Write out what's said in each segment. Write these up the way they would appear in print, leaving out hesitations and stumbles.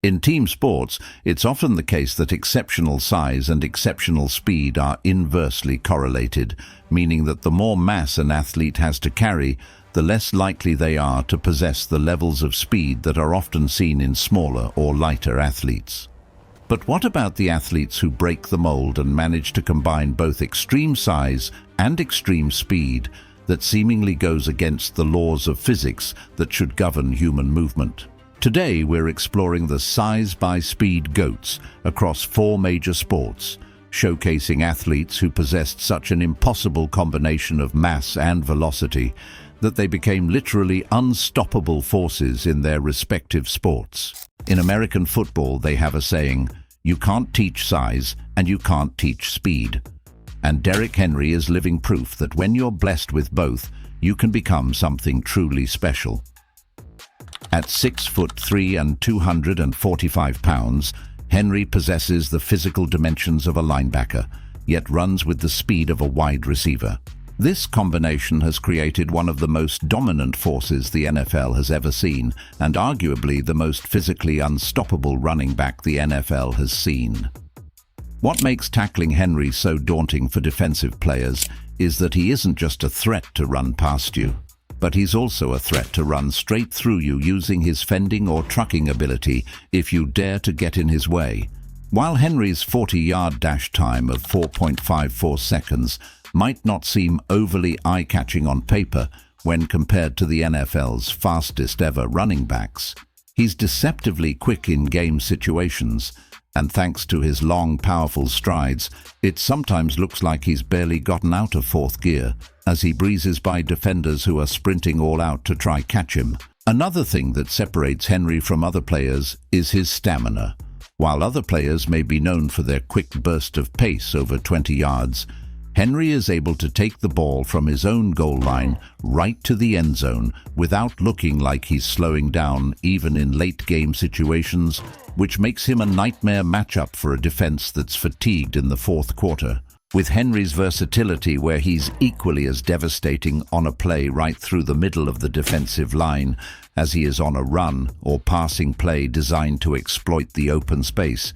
In team sports, it's often the case that exceptional size and exceptional speed are inversely correlated, meaning that the more mass an athlete has to carry, the less likely they are to possess the levels of speed that are often seen in smaller or lighter athletes. But what about the athletes who break the mold and manage to combine both extreme size and extreme speed that seemingly goes against the laws of physics that should govern human movement? Today we're exploring the size-by-speed GOATs across 4 major sports, showcasing athletes who possessed such an impossible combination of mass and velocity that they became literally unstoppable forces in their respective sports. In American football, they have a saying, "You can't teach size and you can't teach speed." And Derrick Henry is living proof that when you're blessed with both, you can become something truly special. At 6'3" and 245 pounds, Henry possesses the physical dimensions of a linebacker, yet runs with the speed of a wide receiver. This combination has created one of the most dominant forces the NFL has ever seen, and arguably the most physically unstoppable running back the NFL has seen. What makes tackling Henry so daunting for defensive players is that he isn't just a threat to run past you, but he's also a threat to run straight through you using his fending or trucking ability if you dare to get in his way. While Henry's 40-yard dash time of 4.54 seconds might not seem overly eye-catching on paper when compared to the NFL's fastest-ever running backs, he's deceptively quick in game situations, and thanks to his long, powerful strides, it sometimes looks like he's barely gotten out of 4th gear as he breezes by defenders who are sprinting all out to try catch him. Another thing that separates Henry from other players is his stamina. While other players may be known for their quick burst of pace over 20 yards, Henry is able to take the ball from his own goal line right to the end zone without looking like he's slowing down even in late-game situations, which makes him a nightmare matchup for a defense that's fatigued in the 4th quarter. With Henry's versatility, where he's equally as devastating on a play right through the middle of the defensive line as he is on a run or passing play designed to exploit the open space,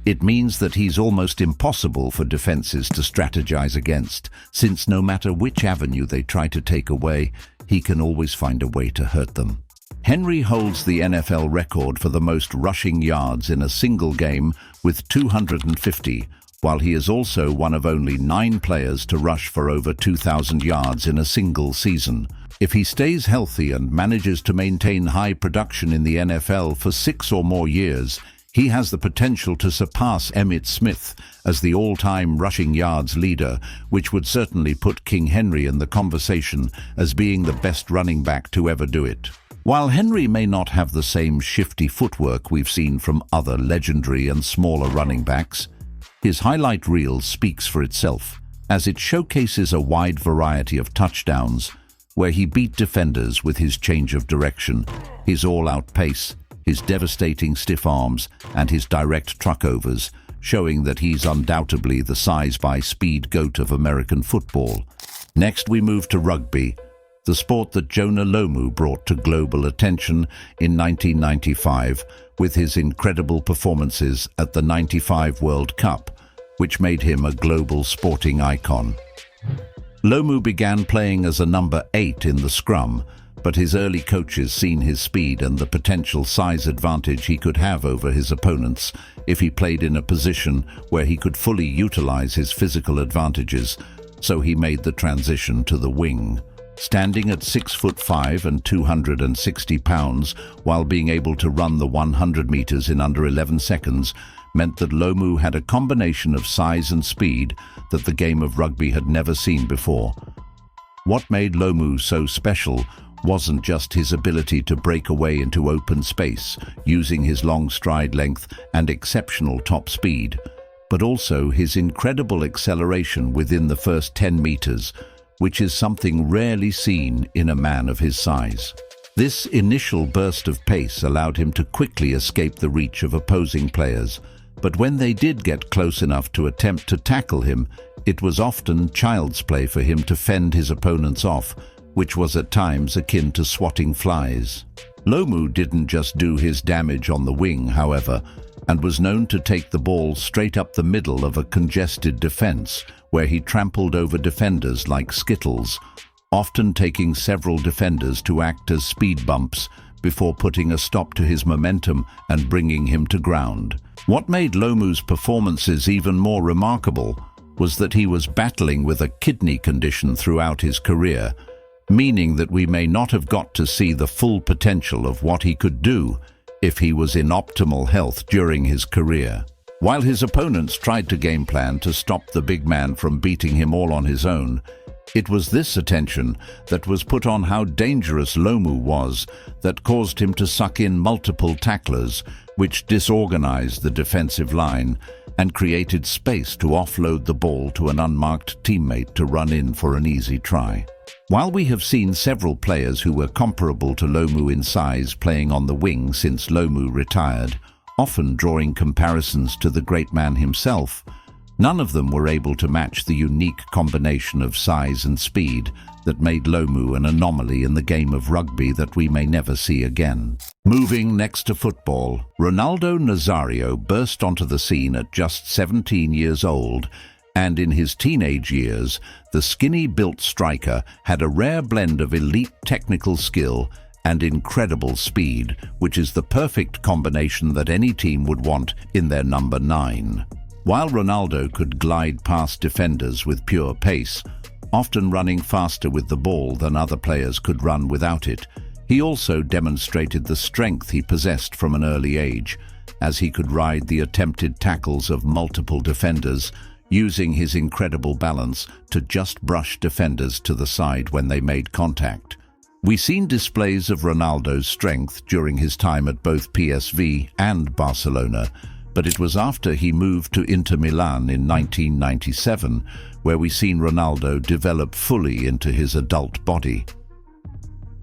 it means that he's almost impossible for defenses to strategize against, since no matter which avenue they try to take away, he can always find a way to hurt them. Henry holds the NFL record for the most rushing yards in a single game with 250, while he is also one of only 9 players to rush for over 2,000 yards in a single season. If he stays healthy and manages to maintain high production in the NFL for 6 or more years, he has the potential to surpass Emmitt Smith as the all-time rushing yards leader, which would certainly put King Henry in the conversation as being the best running back to ever do it. While Henry may not have the same shifty footwork we've seen from other legendary and smaller running backs, his highlight reel speaks for itself, as it showcases a wide variety of touchdowns where he beat defenders with his change of direction, his all-out pace, his devastating stiff arms, and his direct truckovers, showing that he's undoubtedly the size-by-speed GOAT of American football. Next, we move to rugby, the sport that Jonah Lomu brought to global attention in 1995 with his incredible performances at the '95 World Cup, which made him a global sporting icon. Lomu began playing as a number 8 in the scrum, but his early coaches seen his speed and the potential size advantage he could have over his opponents if he played in a position where he could fully utilize his physical advantages, so he made the transition to the wing. Standing at 6'5" and 260 pounds while being able to run the 100 meters in under 11 seconds meant that Lomu had a combination of size and speed that the game of rugby had never seen before. What made Lomu so special wasn't just his ability to break away into open space using his long stride length and exceptional top speed, but also his incredible acceleration within the first 10 meters, which is something rarely seen in a man of his size. This initial burst of pace allowed him to quickly escape the reach of opposing players, but when they did get close enough to attempt to tackle him, it was often child's play for him to fend his opponents off, which was at times akin to swatting flies. Lomu didn't just do his damage on the wing, however, and was known to take the ball straight up the middle of a congested defense, where he trampled over defenders like skittles, often taking several defenders to act as speed bumps before putting a stop to his momentum and bringing him to ground. What made Lomu's performances even more remarkable was that he was battling with a kidney condition throughout his career, meaning that we may not have got to see the full potential of what he could do if he was in optimal health during his career. While his opponents tried to game plan to stop the big man from beating him all on his own, it was this attention that was put on how dangerous Lomu was that caused him to suck in multiple tacklers, which disorganized the defensive line and created space to offload the ball to an unmarked teammate to run in for an easy try. While we have seen several players who were comparable to Lomu in size playing on the wing since Lomu retired, often drawing comparisons to the great man himself, none of them were able to match the unique combination of size and speed that made Lomu an anomaly in the game of rugby that we may never see again. Moving next to football, Ronaldo Nazario burst onto the scene at just 17 years old, and in his teenage years, the skinny-built striker had a rare blend of elite technical skill and incredible speed, which is the perfect combination that any team would want in their number 9. While Ronaldo could glide past defenders with pure pace, often running faster with the ball than other players could run without it, he also demonstrated the strength he possessed from an early age, as he could ride the attempted tackles of multiple defenders, using his incredible balance to just brush defenders to the side when they made contact. We've seen displays of Ronaldo's strength during his time at both PSV and Barcelona, but it was after he moved to Inter Milan in 1997 where we seen Ronaldo develop fully into his adult body.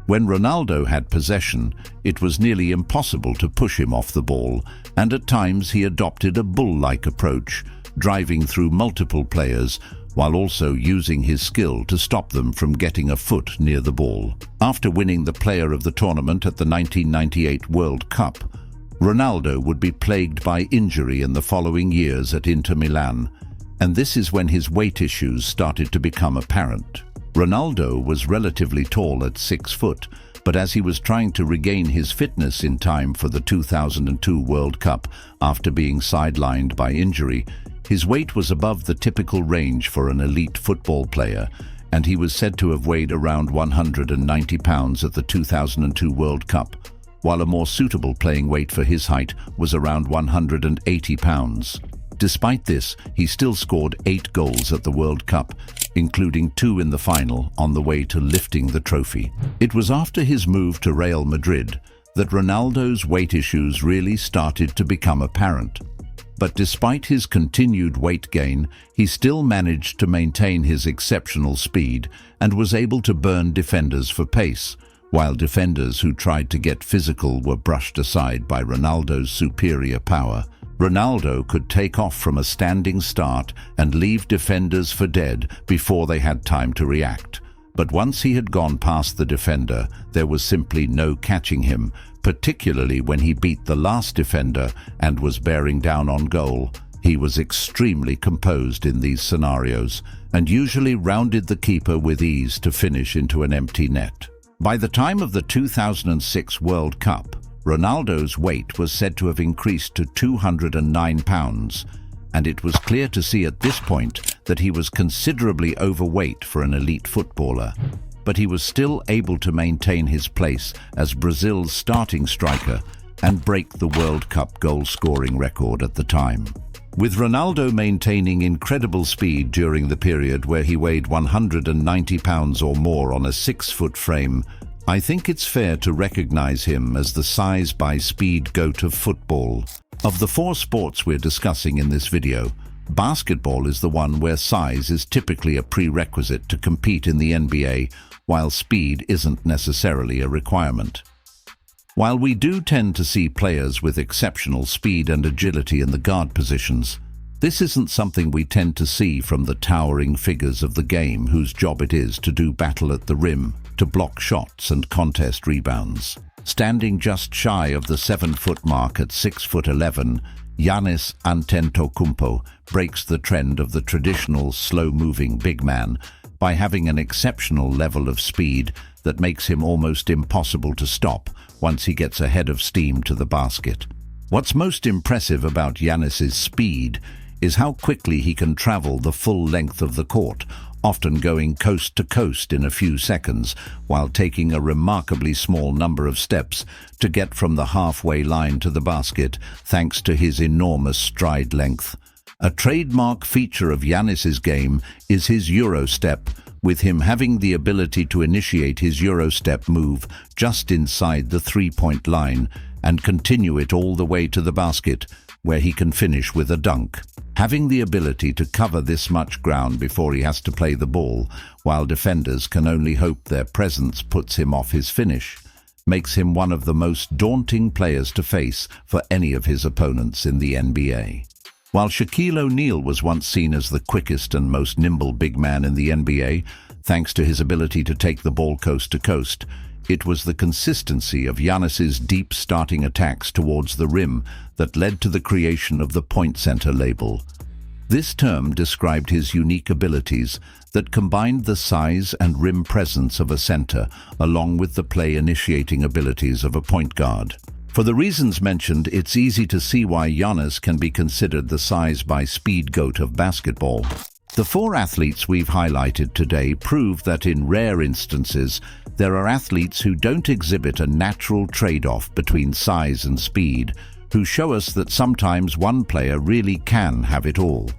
When Ronaldo had possession, it was nearly impossible to push him off the ball, and at times he adopted a bull-like approach, driving through multiple players while also using his skill to stop them from getting a foot near the ball. After winning the Player of the Tournament at the 1998 World Cup, Ronaldo would be plagued by injury in the following years at Inter Milan, and this is when his weight issues started to become apparent. Ronaldo was relatively tall at 6 foot, but as he was trying to regain his fitness in time for the 2002 World Cup after being sidelined by injury, his weight was above the typical range for an elite football player, and he was said to have weighed around 190 pounds at the 2002 World Cup, while a more suitable playing weight for his height was around 180 pounds. Despite this, he still scored 8 goals at the World Cup, including 2 in the final on the way to lifting the trophy. It was after his move to Real Madrid that Ronaldo's weight issues really started to become apparent. But despite his continued weight gain, he still managed to maintain his exceptional speed and was able to burn defenders for pace, while defenders who tried to get physical were brushed aside by Ronaldo's superior power. Ronaldo could take off from a standing start and leave defenders for dead before they had time to react. But once he had gone past the defender, there was simply no catching him, particularly when he beat the last defender and was bearing down on goal. He was extremely composed in these scenarios and usually rounded the keeper with ease to finish into an empty net. By the time of the 2006 World Cup, Ronaldo's weight was said to have increased to 209 pounds, and it was clear to see at this point that he was considerably overweight for an elite footballer. But he was still able to maintain his place as Brazil's starting striker and break the World Cup goal-scoring record at the time. With Ronaldo maintaining incredible speed during the period where he weighed 190 pounds or more on a 6-foot frame, I think it's fair to recognize him as the size-by-speed GOAT of football. Of the 4 sports we're discussing in this video, basketball is the one where size is typically a prerequisite to compete in the NBA, while speed isn't necessarily a requirement. While we do tend to see players with exceptional speed and agility in the guard positions, this isn't something we tend to see from the towering figures of the game whose job it is to do battle at the rim, to block shots and contest rebounds. Standing just shy of the 7-foot mark at 6'11", Giannis Antetokounmpo breaks the trend of the traditional slow-moving big man by having an exceptional level of speed that makes him almost impossible to stop once he gets ahead of steam to the basket. What's most impressive about Giannis's speed is how quickly he can travel the full length of the court, often going coast to coast in a few seconds, while taking a remarkably small number of steps to get from the halfway line to the basket, thanks to his enormous stride length. A trademark feature of Giannis's game is his Eurostep, with him having the ability to initiate his Eurostep move just inside the three-point line and continue it all the way to the basket, where he can finish with a dunk. Having the ability to cover this much ground before he has to play the ball, while defenders can only hope their presence puts him off his finish, makes him one of the most daunting players to face for any of his opponents in the NBA. While Shaquille O'Neal was once seen as the quickest and most nimble big man in the NBA, thanks to his ability to take the ball coast to coast, it was the consistency of Giannis's deep starting attacks towards the rim that led to the creation of the point center label. This term described his unique abilities that combined the size and rim presence of a center along with the play-initiating abilities of a point guard. For the reasons mentioned, it's easy to see why Giannis can be considered the size-by-speed GOAT of basketball. The 4 athletes we've highlighted today prove that in rare instances, there are athletes who don't exhibit a natural trade-off between size and speed, who show us that sometimes one player really can have it all.